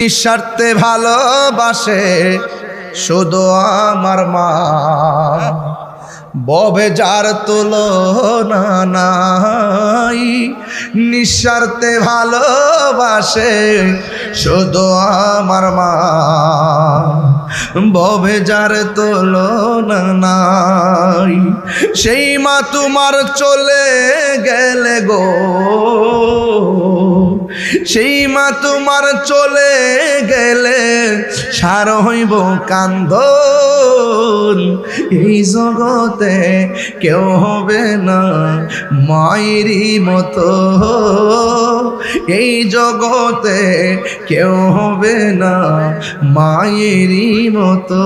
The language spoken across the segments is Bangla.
নিঃস্বার্থে ভালোবাসে শুধু আমার মা, ববে যার তুলনা নাই। নিঃস্বার্থে ভালোবাসে শুধু আমার মা, ববে যার তুলনা নাই। সেই মা তোমার চলে গেলে গো, সেই মা তোমার চলে গেলে সার হইব কান্দন। এই জগতে কেউ হবে না মায়েরই মতো, এই জগতে কেউ হবে না মায়েরই মতো।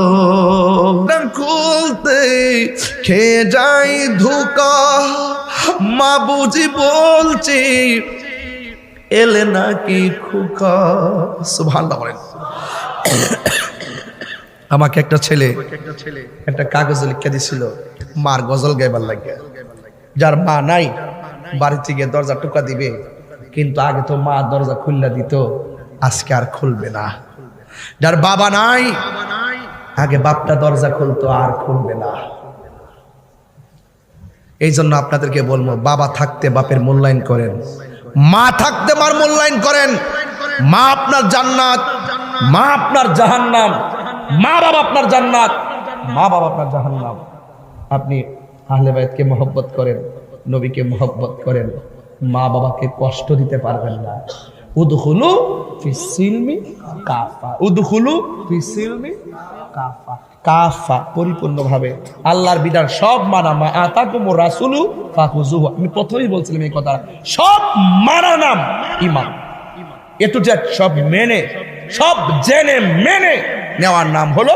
খুলতে খেয়ে যাই ধোঁকা, মা বুঝি বলছি এলে নাকি খোকা। সুবহানাল্লাহ বলেন। আমাকে একটা ছেলে একটা কাগজে লিখে দিছিল মার গজল গাইবার লাগে। যার মা নাই বাড়ি থেকে দরজা টোকা দিবে, কিন্তু আগে তো মা দরজা খুললা দিত, আজকে আর খুলবে না। যার বাবা নাই আগে বাপটা দরজা খুলতো, আর খুলবে না। এই জন্য আপনাদেরকে বলবো, বাবা থাকতে বাপের মূল্যায়ন করেন, মা থাকতে মার মূল্যায়ন করেন। মা আপনার জান্নাত, মা আপনার জাহান্নাম। মা বাবা আপনার জান্নাত, মা বাবা আপনার জাহান্নাম। আপনি আহলে বাইতকে মহব্বত করেন, নবীকে মহব্বত করেন, মা বাবাকে কষ্ট দিতে পারবেন না। উদখুলু ফিস সিলমি কাফা, উদখুলু ফিস সিলমি কাফা। কাফা পরিপূর্ণভাবে আল্লাহর বিধান সব মানা। মা আতাকুমুর রাসূলু ফাখুযুহু। আমি প্রথমেই বলছিলাম এই কথা, সব মানা নাম ঈমান। এ টু জেড সব মেনে, সব জেনে মেনে নেওয়ার নাম হলো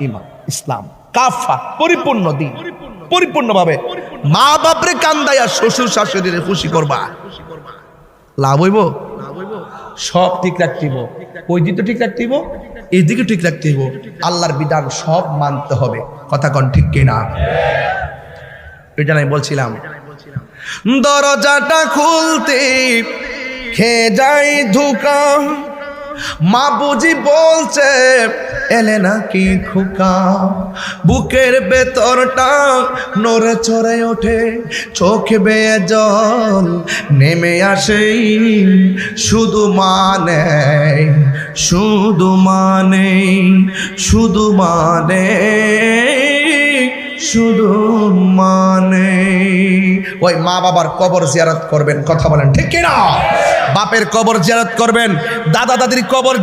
ঈমান, ইসলাম। কাফা পরিপূর্ণ দিন, পরিপূর্ণভাবে। মা বাপরে কান্দাইয়া শ্বশুর শাশুড়িরে খুশি করবা, লাভ হইব? সব ঠিক রাখতেইব, ওই দিকে ঠিক রাখতেইব, এই দিকে ঠিক রাখতেইব। আল্লাহর বিধান সব মানতে হবে। কথা কন ঠিক কিনা? এটা আমি বলছিলাম, দরজাটা খুলতে খেয়ে যাই ধোঁকা, মা বুঝি বলছে এলে নাকি খোকা। বুকের ভেতরটা নড়ে চড়ে ওঠে, চোখে বেয়ে জল নেমে আসে। শুধু মানে, শুধু মানে, শুধু মানে, শুধু মানে। ওই মা বাবার কবর জিয়ারত করবেন। কথা বলেন ঠিক কিনা? বাপের কবর জিয়ারত করবেন, দাদা দাদির কবর